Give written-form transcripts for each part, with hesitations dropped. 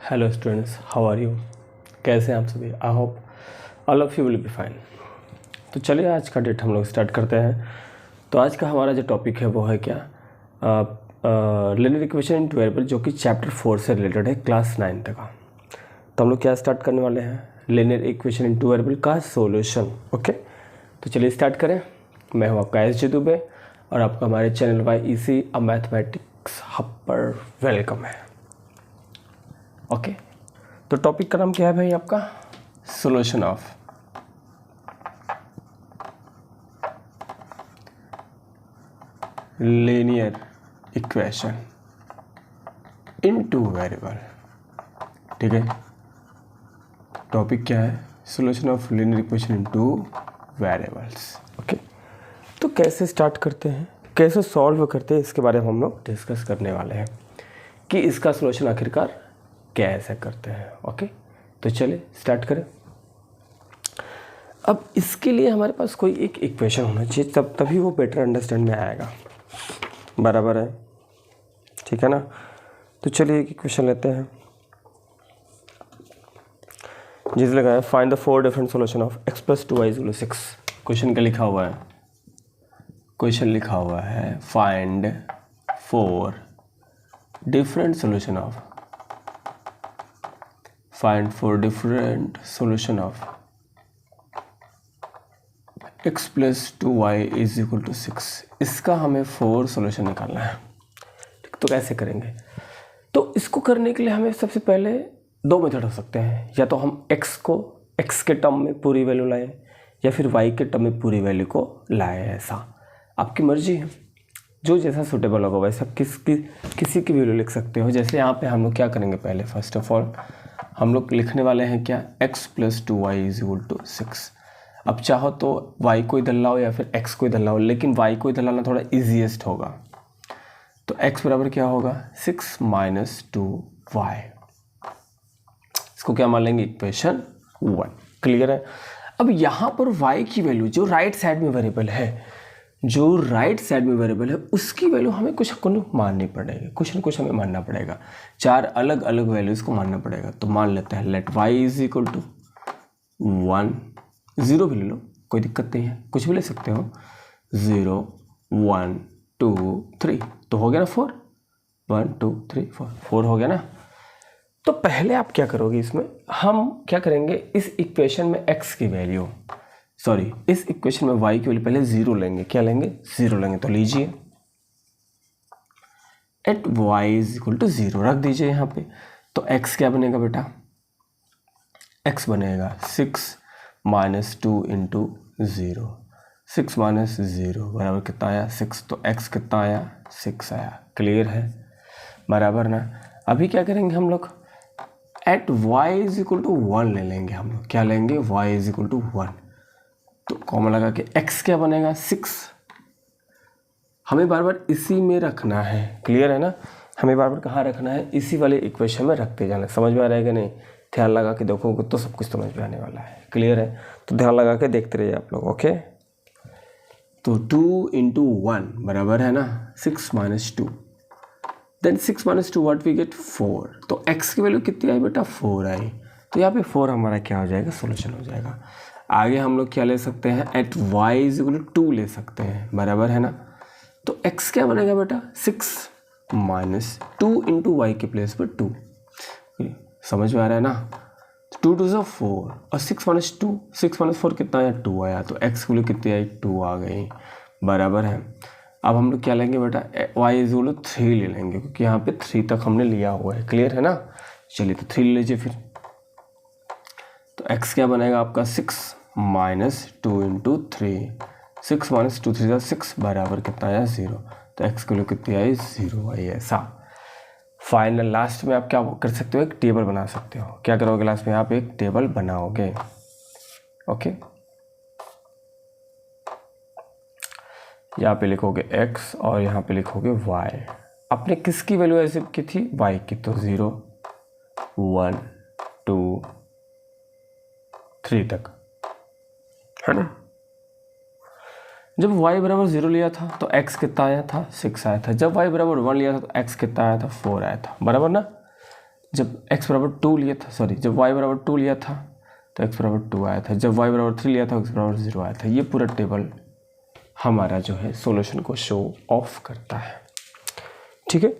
Hello students, how are you? कैसे हैं आप सभी? I hope all of you will be fine. तो चलिए आज का डेट हम लोग स्टार्ट करते हैं। तो आज का हमारा जो टॉपिक है वो है क्या, लिनियर इक्वेशन इन वेरिएबल, जो कि चैप्टर 4 से रिलेटेड है, क्लास 9 तक का। तो हम लोग क्या स्टार्ट करने वाले हैं, लिनियर इक्वेशन इन वेरिएबल का सोल्यूशन। ओके, तो चलिए स्टार्ट करें। मैं हूँ आपका एस दुबे और आपका हमारे चैनल YEC अ मैथमेटिक्स हब पर वेलकम है। ओके, तो टॉपिक का नाम क्या है भाई आपका? Solution of linear equation in two variable. ठीक है, टॉपिक क्या है? Solution of linear equation in two variables. Okay, तो कैसे स्टार्ट करते हैं, कैसे सॉल्व करते हैं, इसके बारे में हम लोग डिस्कस करने वाले हैं कि इसका सोल्यूशन आखिरकार कैसे करते हैं। ओके, तो चलिए स्टार्ट करें। अब इसके लिए हमारे पास कोई एक इक्वेशन होना चाहिए, तभी वो बेटर अंडरस्टैंड में आएगा। बराबर है, ठीक है ना? तो चलिए एक इक्वेशन लेते हैं जिस लगा है find the 4 different solution of x + 2y = 6। Question क्या लिखा हुआ है? क्वेश्चन लिखा हुआ है find 4 different solution of x + 2y = 6। इसका हमें 4 सॉल्यूशन निकालना है। ठीक, तो कैसे करेंगे? तो इसको करने के लिए हमें सबसे पहले 2 मेथड हो सकते हैं। या तो हम x को x के टर्म में पूरी वैल्यू लाएं, या फिर y के टर्म में पूरी वैल्यू को लाएं। ऐसा आपकी मर्जी है, जो जैसा सूटेबल होगा वैसा किसी की वैल्यू लिख सकते हो। जैसे यहाँ पे हम लोग क्या करेंगे, पहले फर्स्ट ऑफ ऑल हम लोग लिखने वाले हैं क्या, x + 2y = 6। अब चाहो तो y को इधर लाओ या फिर x को इधर लाओ, लेकिन y को इधर लाना थोड़ा ईजीएस्ट होगा। तो x बराबर क्या होगा, 6 - 2y। इसको क्या मान लेंगे, इक्वेशन 1। क्लियर है? अब यहाँ पर y की वैल्यू जो राइट साइड में वेरिएबल है, उसकी वैल्यू हमें कुछ माननी पड़ेगी, कुछ न कुछ हमें मानना पड़ेगा। 4 अलग अलग वैल्यूज़ को मानना पड़ेगा। तो मान लेते हैं लेट y = 1, 0 भी ले लो, कोई दिक्कत नहीं है, कुछ भी ले सकते हो। 0 1 2 3 तो हो गया ना 4। 1 2 3 4 हो गया ना। तो पहले आप क्या करोगे, इसमें हम क्या करेंगे, इस इक्वेशन में x की वैल्यू, इस इक्वेशन में y की वैल्यू पहले 0 लेंगे। क्या लेंगे, 0 लेंगे। तो लीजिए एट y = 0 रख दीजिए यहाँ पे। तो x क्या बनेगा बेटा, x बनेगा 6 - 2 × 0। 6 - 0 बराबर कितना आया, 6। तो x कितना आया, 6 आया। क्लियर है? बराबर ना। अभी क्या करेंगे हम लोग, एट y = 1 ले लेंगे हम लोग। क्या लेंगे, y = 1। तो कॉमन लगा के x क्या बनेगा, 6। हमें बार बार इसी में रखना है। क्लियर है ना? हमें बार बार कहाँ रखना है, इसी वाले इक्वेशन में रखते जाना। समझ में आ रहा है कि नहीं? ध्यान लगा के देखोगे तो सब कुछ समझ में आने वाला है। क्लियर है? तो ध्यान लगा के देखते रहिए आप लोग। ओके, तो 2 × 1 बराबर है ना 6 - 2। Then 6 - 2 what we get, 4। तो x की वैल्यू कितनी आई बेटा, 4 आई। तो यहाँ पे 4 हमारा क्या हो जाएगा, सोल्यूशन हो जाएगा। आगे हम लोग क्या ले सकते हैं, एट y = 2 ले सकते हैं। बराबर है ना? तो x क्या बनेगा बेटा, 6 - 2 × y के प्लेस पर 2। समझ में आ रहा है ना? 2 2 = 4 और 6 - 2, 6 - 4 कितना आया, 2 आया। तो x की वैल्यू कितनी आई, 2 आ गई। बराबर है। अब हम लोग क्या लेंगे बेटा, y = 3 ले लेंगे, क्योंकि यहाँ पे 3 तक हमने लिया हुआ है। क्लियर है ना? चलिए तो 3 ले लीजिए फिर। तो x क्या बनेगा आपका, 6 - 2 × 3। 6 - 2 3 = 6 बराबर कितना आया, 0। तो x की वैल्यू कितनी आई, 0 आई। ऐसा फाइनल लास्ट में आप क्या कर सकते हो, एक टेबल बना सकते हो। क्या करोगे लास्ट में, आप एक टेबल बनाओगे। ओके, यहाँ पे लिखोगे x और यहाँ पे लिखोगे y। आपने किसकी वैल्यू ऐसे की थी, y की। तो 0 1 2 3 तक है ना। जब y = 0 लिया था तो x कितना आया था, 6 आया था। जब y = 1 लिया था तो x कितना आया था, 4 आया था। बराबर ना? जब x बराबर 2 लिया था, सॉरी जब y बराबर 2 लिया था तो x बराबर 2 आया था, जब y बराबर 3 लिया था x बराबर 0 आया था। ये पूरा टेबल हमारा जो है सॉल्यूशन को शो ऑफ करता है। ठीक है,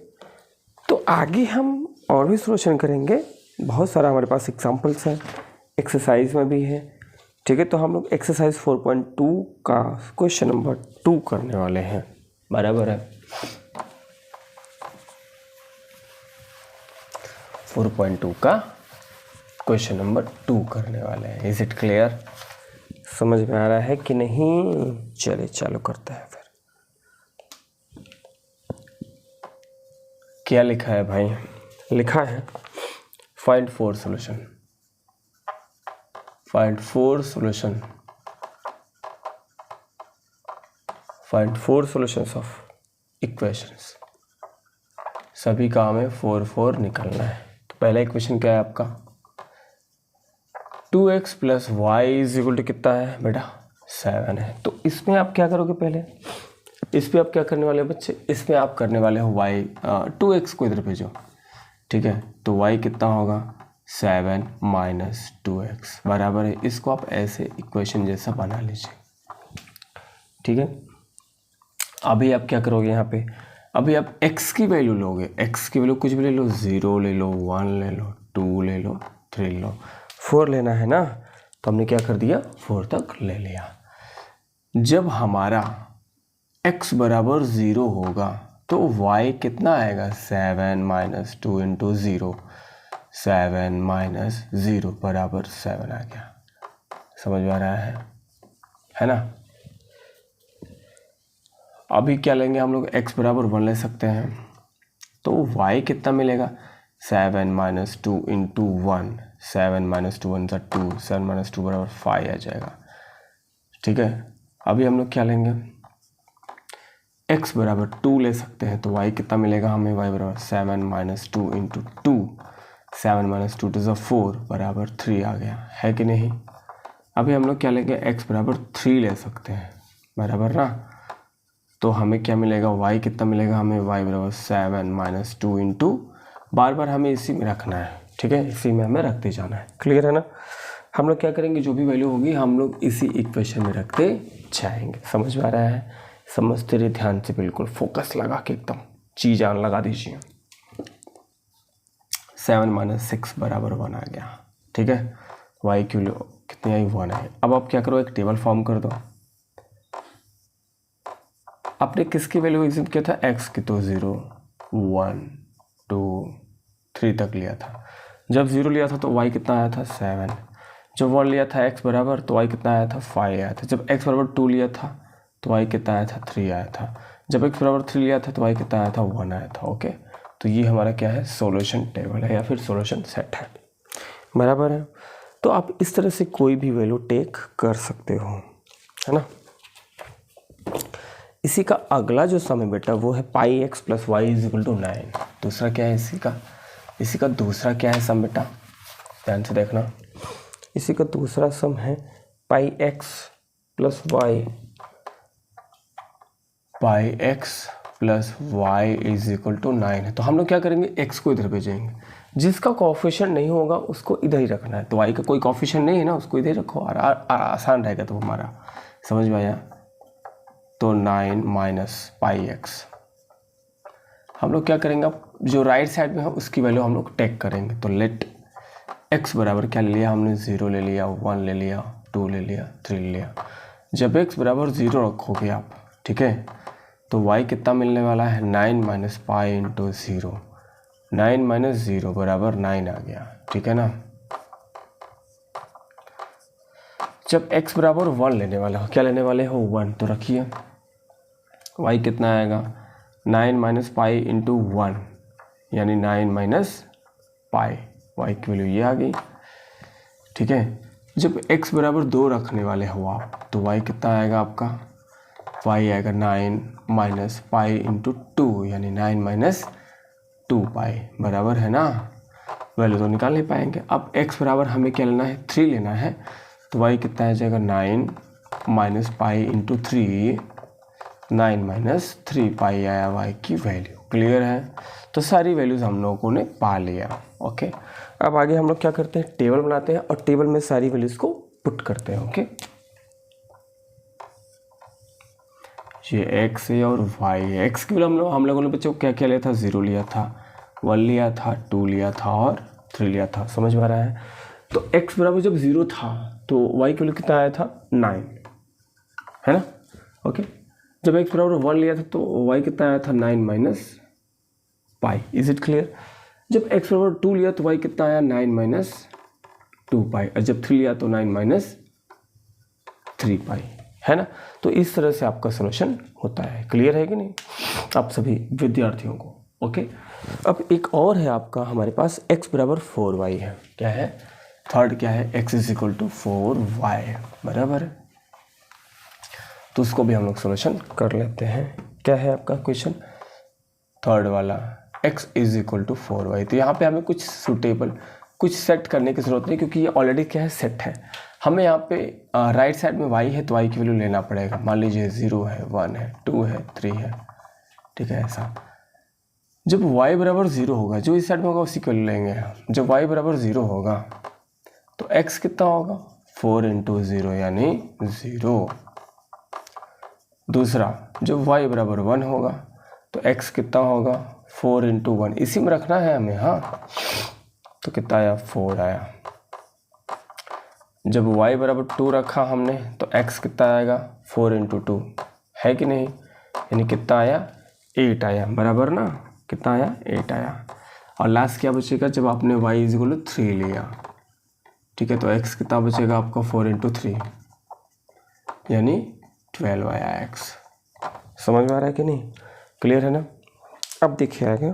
तो आगे हम और भी सॉल्यूशन करेंगे, बहुत सारा हमारे पास एग्जांपल्स है, एक्सरसाइज में भी है। ठीक है, तो हम लोग एक्सरसाइज 4.2 का क्वेश्चन नंबर 2 करने वाले हैं, बराबर है। 4.2 का क्वेश्चन नंबर 2 करने वाले हैं। Is it clear? समझ में आ रहा है कि नहीं? चलिए चालू करते हैं फिर। क्या लिखा है भाई? लिखा है find 4 solution, find 4 solution, find 4 solutions of equations. सभी का हमें 4 निकालना है। तो पहला इक्वेशन क्या है आपका? 2x plus Y is equal to कितना है बेटा? 7 है। तो इसमें आप क्या करोगे? पहले इस पे आप क्या करने वाले हो बच्चे? इसमें आप करने वाले हो y 2x को इधर भेजो। ठीक है, तो y कितना होगा? 7 माइनस 2x बराबर है। इसको आप ऐसे इक्वेशन जैसा बना लीजिए। ठीक है, अभी आप क्या करोगे यहाँ पे? अभी आप x की वैल्यू लोगे, x की वैल्यू कुछ भी ले लो, 0 ले लो, 1 ले लो, 2 ले लो, 3 ले लो, 4 लेना है ना, तो हमने क्या कर दिया? 4 तक ले लिया। जब हमारा x बराबर 0 होगा तो y कितना आएगा? 7 माइनस 2 इंटू 0, 7 माइनस 0 बराबर 7 आ गया। समझ में आ रहा है ना? अभी क्या लेंगे हम लोग? x बराबर 1 ले सकते हैं, तो y कितना मिलेगा? 7 माइनस 2 इंटू 1, 7 माइनस 2 1 2, 7 माइनस 2 बराबर 5 आ जाएगा। ठीक है, अभी हम लोग क्या लेंगे? x बराबर 2 ले सकते हैं, तो y कितना मिलेगा हमें? y बराबर 7 माइनस 2 इंटू 2, 7 माइनस 2 टू 4 बराबर 3 आ गया, है कि नहीं? अभी हम लोग क्या लेंगे? x बराबर 3 ले सकते हैं, बराबर ना, तो हमें क्या मिलेगा? y कितना मिलेगा हमें? y बराबर 7 माइनस 2 इंटू, बार बार हमें इसी में रखना है। ठीक है, इसी में हमें रखते जाना है। क्लियर है ना? हम लोग क्या करेंगे? जो भी वैल्यू होगी हम लोग इसी इक्वेशन में रखते जाएंगे। समझ में आ रहा है? समझते रहिए ध्यान से, बिल्कुल फोकस लगा के एकदम जी जान लगा दीजिए। 7 माइनस 6 बराबर 1 आ गया। ठीक है, y की वैल्यू कितनी आई? 1 है। अब आप क्या करो? एक टेबल फॉर्म कर दो। आपने किसकी वैल्यू एग्जिट किया था? x की, तो 0 1 2 3 तक लिया था। जब 0 लिया था तो y कितना आया था? 7। जब 1 लिया था x बराबर, तो y कितना आया था? 5 आया था। जब x बराबर 2 लिया था तो y कितना आया था? 3 आया था। जब x बराबर 3 लिया था तो y कितना आया था? 1 आया था। ओके, तो ये हमारा क्या है? सॉल्यूशन टेबल है या फिर सॉल्यूशन सेट है, बराबर है। तो आप इस तरह से कोई भी वैल्यू टेक कर सकते हो, है ना? इसी का अगला जो सम है बेटा वो है pi x plus Y is equal to 9। दूसरा क्या है इसी का दूसरा क्या है सम बेटा? ध्यान से देखना। इसी का दूसरा सम है pi x plus y, pi x plus Y is equal to 9 है। तो हम लोग क्या करेंगे? x को इधर भेजेंगे, जिसका कोफिशिएंट नहीं होगा उसको इधर ही रखना है। तो y का कोई कोफिशिएंट नहीं है ना, उसको इधर ही रखो, आसान रहेगा। तो हमारा समझ में आया? तो 9 माइनस पाई एक्स, हम लोग क्या करेंगे? अब जो राइट साइड में है उसकी वैल्यू हम लोग टेक करेंगे। तो लेट x बराबर क्या ले लिया हमने? 0 ले लिया, 1 ले लिया, 2 ले लिया, 3 ले लिया। जब x बराबर 0 रखोगे आप, ठीक है, तो y कितना मिलने वाला है? 9 माइनस पाई इंटू 0, 9 माइनस 0 बराबर 9 आ गया। ठीक है ना? जब x बराबर 1 लेने वाला हो, क्या लेने वाले हो? 1, तो रखिए y कितना आएगा? 9 माइनस पाई इंटू 1 यानी 9 माइनस पाई, y की वैल्यू ये आ गई। ठीक है, जब x बराबर 2 रखने वाले हो आप, तो y कितना आएगा आपका? y आएगा 9 माइनस पाई इंटू 2 यानी 9 माइनस 2 पाई, बराबर है ना? वैल्यू तो निकाल नहीं पाएंगे। अब x बराबर हमें क्या लेना है? 3 लेना है, तो y कितना आ जाएगा? 9 माइनस पाई इंटू 3, 9 माइनस 3 पाई आया y की वैल्यू। क्लियर है? तो तो सारी वैल्यूज़ हम लोगों ने पा लिया। ओके, अब आगे हम लोग क्या करते हैं, टेबल बनाते हैं और टेबल में सारी वैल्यूज़ को पुट करते हैं। ओके, ये x है और y है। x के लिए हम लोगों ने बच्चों क्या क्या लिया था, 0 लिया था, 1 लिया था, 2 लिया था और 3 लिया था। समझ में आ रहा है? तो x बराबर जब 0 था तो y के लिए कितना आया था, 9, है ना। ओके, जब x बराबर 1 लिया था तो y कितना आया था, 9 minus pi. Is it clear? जब x बराबर 2 लिया तो y कितना आया, 9 माइनस 2 पाई, और जब 3 लिया तो 9 माइनस 3 पाई, है ना। तो इस तरह से आपका सॉल्यूशन होता है। क्लियर है कि नहीं आप सभी विद्यार्थियों को? ओके, अब एक और है आपका हमारे पास x बराबर 4y है। क्या है, थर्ड क्या है, x is equal to 4y, बराबर है। तो उसको भी हम लोग सॉल्यूशन कर लेते हैं। क्या है आपका क्वेश्चन, थर्ड वाला, x is equal to 4y। तो यहाँ पे हमें कुछ सूटेबल, कुछ सेट करने की ज़रूरत नहीं, क्योंकि ये ऑलरेडी क्या है, सेट है। हमें यहाँ पे राइट साइड में y है तो y की वैल्यू लेना पड़ेगा। मान लीजिए 0 है, 1 है, 2 है, 3 है, ठीक है। ऐसा जब y बराबर 0 होगा, जो इस साइड में होगा उसी को लेंगे हम। जब y बराबर 0 होगा तो x कितना होगा, 4 इंटू 0 यानी 0। दूसरा, जब y बराबर 1 होगा तो x कितना होगा, 4 इंटू 1, इसी में रखना है हमें। हाँ, तो कितना आया, 4 आया। जब y बराबर 2 रखा हमने तो x कितना आएगा, 4 इंटू 2, है कि नहीं, यानी कितना आया, 8 आया, बराबर ना। कितना आया, 8 आया। और लास्ट क्या बचेगा, जब आपने y इज इक्वल टू 3 लिया, ठीक है, तो x कितना बचेगा आपका, 4 इंटू 3 यानी 12 आया x। समझ में आ रहा है कि नहीं, क्लियर है ना। अब देखिए आगे,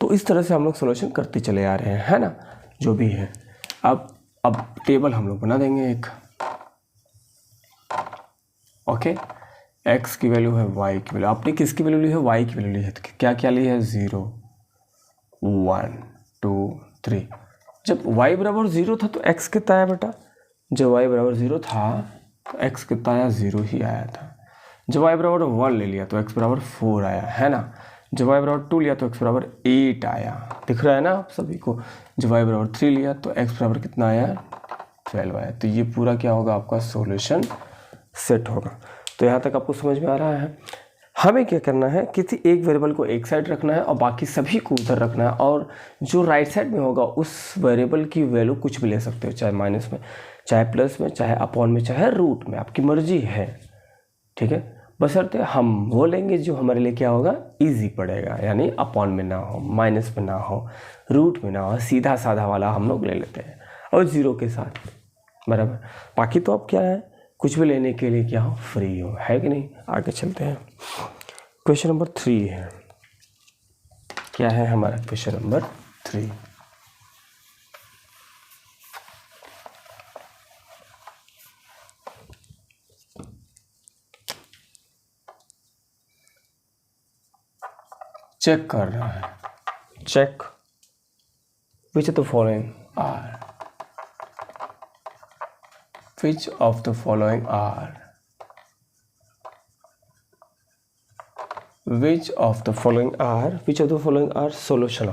तो इस तरह से हम लोग सॉल्यूशन करते चले आ रहे हैं, है ना, जो भी है। अब टेबल हम लोग बना देंगे एक। ओके, x की वैल्यू है, y की वैल्यू, आपने किसकी वैल्यू ली है, y की वैल्यू ली है। तो क्या क्या ली है, 0, 1, 2, 3। जब y बराबर 0 था तो x कितना आया बेटा, जब y बराबर 0 था तो x कितना आया, 0 ही आया था। जब y बराबर 1 ले लिया तो x बराबर 4 आया, है ना। जब y बराबर 2 लिया तो x बराबर 8 आया, दिख रहा है ना आप सभी को। जब y बराबर 3 लिया तो x बराबर कितना आया, 12 आया। तो ये पूरा क्या होगा, आपका सॉल्यूशन सेट होगा। तो यहाँ तक आपको समझ में आ रहा है। हमें क्या करना है, किसी एक वेरिएबल को एक साइड रखना है और बाकी सभी को उधर रखना है, और जो राइट साइड में होगा उस वेरिएबल की वैल्यू कुछ भी ले सकते हो, चाहे माइनस में, चाहे प्लस में, चाहे अपॉन में, चाहे रूट में, आपकी मर्जी है, ठीक है। बशर्ते हम वो लेंगे जो हमारे लिए क्या होगा, इजी पड़ेगा, यानी अपॉन में ना हो, माइनस में ना हो, रूट में ना हो, सीधा साधा वाला हम लोग ले लेते हैं, और 0 के साथ, बराबर। बाकी तो अब क्या है, कुछ भी लेने के लिए क्या हो, फ्री हो, है कि नहीं। आगे चलते हैं, क्वेश्चन नंबर 3 है। क्या है हमारा क्वेश्चन नंबर 3, चेक कर रहा है, check which of the following are, which of the following are, which of the following are solution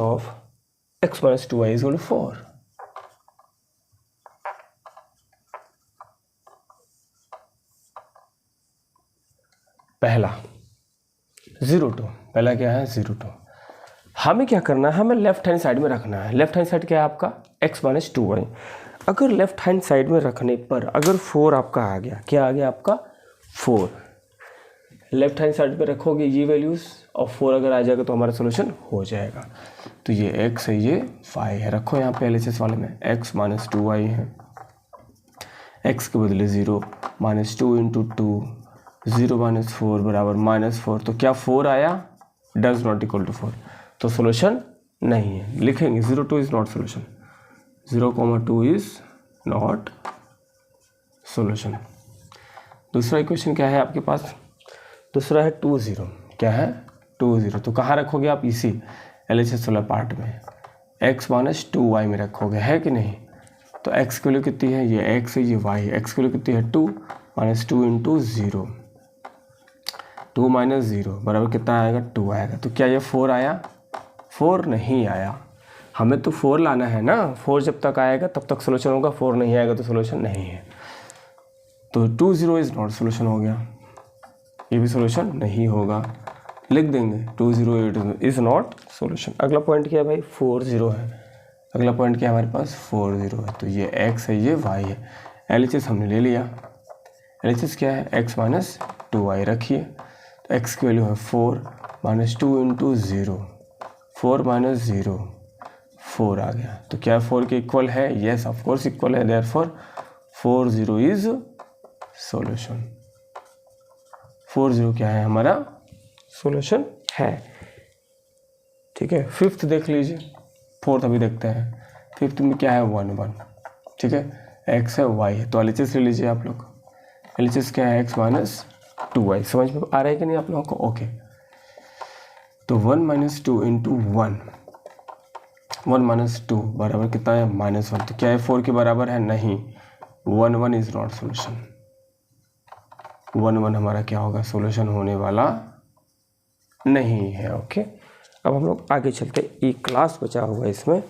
of, x minus 2y is equal to 4। पहला 0 2, पहला क्या है, 0 2। हमें क्या करना है, हमें लेफ्ट हैंड साइड में रखना है। लेफ्ट हैंड साइड क्या है आपका, x माइनस 2y। अगर लेफ्ट हैंड साइड में रखने पर अगर 4 आपका आ गया, क्या आ गया आपका, 4, लेफ्ट हैंड साइड पे रखोगे ये वैल्यूज़, और 4 अगर आ जाएगा तो हमारा सोल्यूशन हो जाएगा। तो ये x है, ये y है, रखो यहाँ पे LHS वाले में, x माइनस 2y है, x के बदले 0, माइनस 2 इंटू 2, 0 माइनस 4 बराबर माइनस 4। तो क्या 4 आया, डज नॉट इक्वल टू 4, तो सोल्यूशन नहीं है। लिखेंगे 0 2 is not solution, 0,2 is not solution. दूसरा इक्वेशन क्या है आपके पास, दूसरा है 2 0। क्या है, 2 0। तो कहाँ रखोगे आप, इसी LHS वाला पार्ट में, x माइनस 2y में रखोगे, है कि नहीं। तो x की वैल्यू कितनी है, ये x है, ये y है, x की वैल्यू कितनी है, 2, -2 इंटू 0, 2 माइनस 0 बराबर कितना आएगा, 2 आएगा। तो क्या ये 4 आया, 4 नहीं आया। हमें तो 4 लाना है ना, 4 जब तक आएगा तब तक सोल्यूशन होगा, 4 नहीं आएगा तो सोल्यूशन नहीं है। तो 2 0 इज़ नॉट सोल्यूशन हो गया, ये भी सोल्यूशन नहीं होगा, लिख देंगे 2 0 इज़ नॉट सोल्यूशन। अगला पॉइंट क्या है भाई, 4 0 है। अगला पॉइंट क्या है हमारे पास, 4 0 है। तो ये x है, ये y है। LHS हमने ले लिया। LHS क्या है, x माइनस 2y रखिए। तो x की वैल्यू है 4 माइनस 2 इंटू 0, 4 माइनस 0, 4 आ गया। तो क्या 4 के इक्वल है, येस ऑफ कोर्स इक्वल है, देयरफॉर 4 0 इज सॉल्यूशन। 4 0 क्या है हमारा, सॉल्यूशन है। ठीक है, फिफ्थ देख लीजिए, फोर्थ अभी देखते हैं। फिफ्थ में क्या है, 1 1, ठीक है, x है y है। तो LHS ले लीजिए आप लोग। LHS क्या है, x माइनस 2y। समझ में आ रहा है कि नहीं आप लोगों को, ओके। तो 1 माइनस 2 इंटू 1, 1 माइनस 2 बराबर कितना है, -1। तो क्या है 4 के बराबर है, नहीं, 1 1 इज नॉट सोल्यूशन। 1 1 हमारा क्या होगा, सोल्यूशन होने वाला नहीं है, ओके। अब हम लोग आगे चलते, एक क्लास बचा हुआ है इसमें,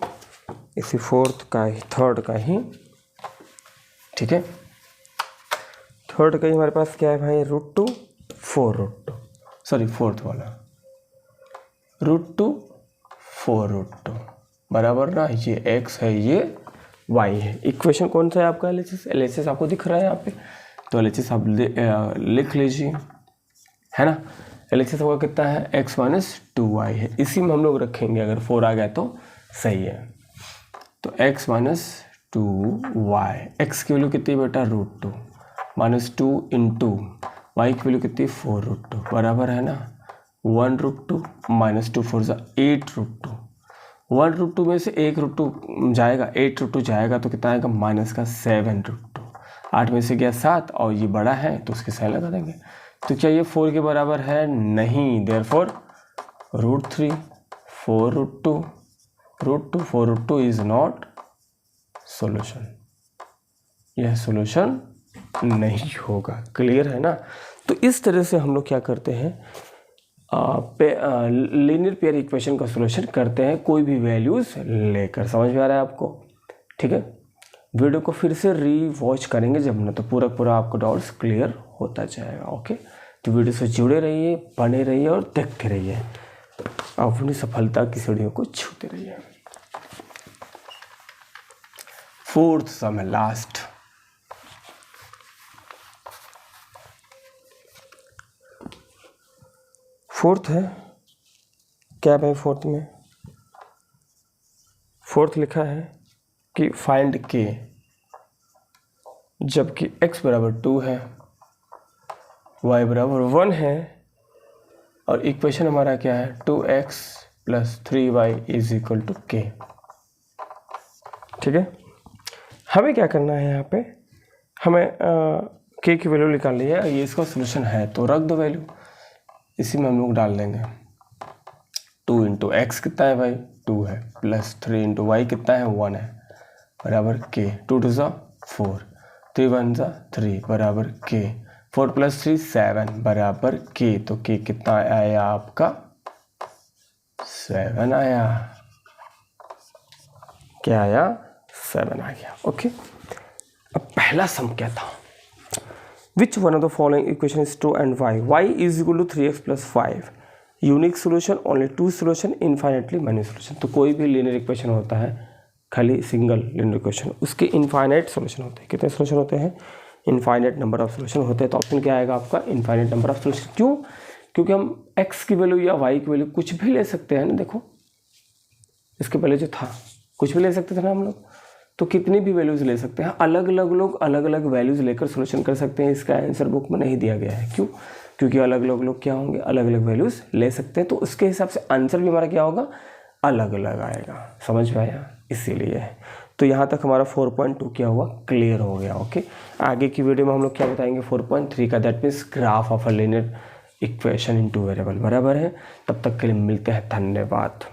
इसी फोर्थ का ही, थर्ड का ही, ठीक है। थर्ड का ही हमारे पास क्या है भाई, √2 4√2, सॉरी फोर्थ वाला √2 4√2 बराबर ना, ये x है, ये y है। इक्वेशन कौन सा है आपका, LHS आपको दिख रहा है यहाँ पे। तो LHS आप लिख लीजिए, है ना। LHS होगा कितना है, x माइनस 2y है। इसी में हम लोग रखेंगे, अगर 4 आ गया तो सही है। तो x माइनस 2y, x की वैल्यू कितनी बेटा, √2 माइनस 2 इंटू y की वैल्यू कितनी, 4√2 बराबर है ना, 1√2 माइनस 2 4 8√2। 1√2 में से 1√2 जाएगा, 8√2 जाएगा तो कितना आएगा, माइनस का 7√2। 8 में से गया 7 और ये बड़ा है तो उसके साइन लगा देंगे। तो क्या ये 4 के बराबर है, नहीं, देयरफॉर √3 4√2 √2 4√2 इज नॉट सॉल्यूशन, यह सॉल्यूशन नहीं होगा। क्लियर है ना। तो इस तरह से हम लोग क्या करते हैं, लीनियर पेयर इक्वेशन का सॉल्यूशन करते हैं, कोई भी वैल्यूज लेकर। समझ में आ रहा है आपको, ठीक है। वीडियो को फिर से री-वॉच करेंगे जब ना, तो पूरा आपको डाउट्स क्लियर होता जाएगा, ओके। तो वीडियो से जुड़े रहिए, बने रहिए और देखते रहिए, अपनी सफलता की सीढ़ियों को छूते रहिए। फोर्थ सम है, लास्ट। फोर्थ है क्या भाई, फोर्थ में फोर्थ लिखा है कि फाइंड k, जबकि x बराबर 2 है, y बराबर 1 है, और इक्वेशन हमारा क्या है, 2x plus 3y is equal to k। ठीक है, हमें क्या करना है, यहाँ पे हमें k की वैल्यू निकालनी है। ये इसका सोल्यूशन है तो रख दो वैल्यू, इसी में हम लोग डाल देंगे। 2 इंटू एक्स कितना है भाई, 2 है, प्लस 3 इंटू वाई कितना है, 1 है, बराबर k। 2 2 4, 3 1 3 बराबर k, 4 प्लस 3 7 बराबर k। तो k कितना आया आपका, 7 आया। क्या आया, 7 आ गया, ओके। अब पहला सम क्या था, which one of the following equation is true and Y, y is equal to 3x plus 5, unique solution, only 2 solution, infinitely many solution. तो कोई भी लीनियर इक्वेशन होता है, खाली सिंगल लीनियर इक्वेशन, उसके इनफाइनाइट सोल्यूशन होते हैं। कितने सोल्यूशन होते हैं, इनफाइनाइट नंबर ऑफ सोल्यूशन होते हैं। तो ऑप्शन क्या आएगा आपका, इनफाइनाइट नंबर ऑफ सोल्यूशन। क्यों, क्योंकि हम x की वैल्यू या y की वैल्यू कुछ भी ले सकते हैं ना। देखो इसके पहले जो था कुछ भी ले सकते थे ना हम लोग, तो कितनी भी वैल्यूज़ ले सकते हैं। अलग अलग लोग अलग अलग वैल्यूज़ लेकर सोल्यूशन कर सकते हैं। इसका आंसर बुक में नहीं दिया गया है, क्यों, क्योंकि अलग अलग लोग क्या होंगे, अलग अलग वैल्यूज़ ले सकते हैं, तो उसके हिसाब से आंसर भी हमारा क्या होगा, अलग अलग आएगा। समझ में आया, इसीलिए है। तो यहाँ तक हमारा 4.2 क्या हुआ, क्लियर हो गया, ओके। आगे की वीडियो में हम लोग क्या बताएंगे 4.3 का, that means graph of a linear equation in 2 variable, बराबर है। तब तक के लिए मिलते हैं, धन्यवाद।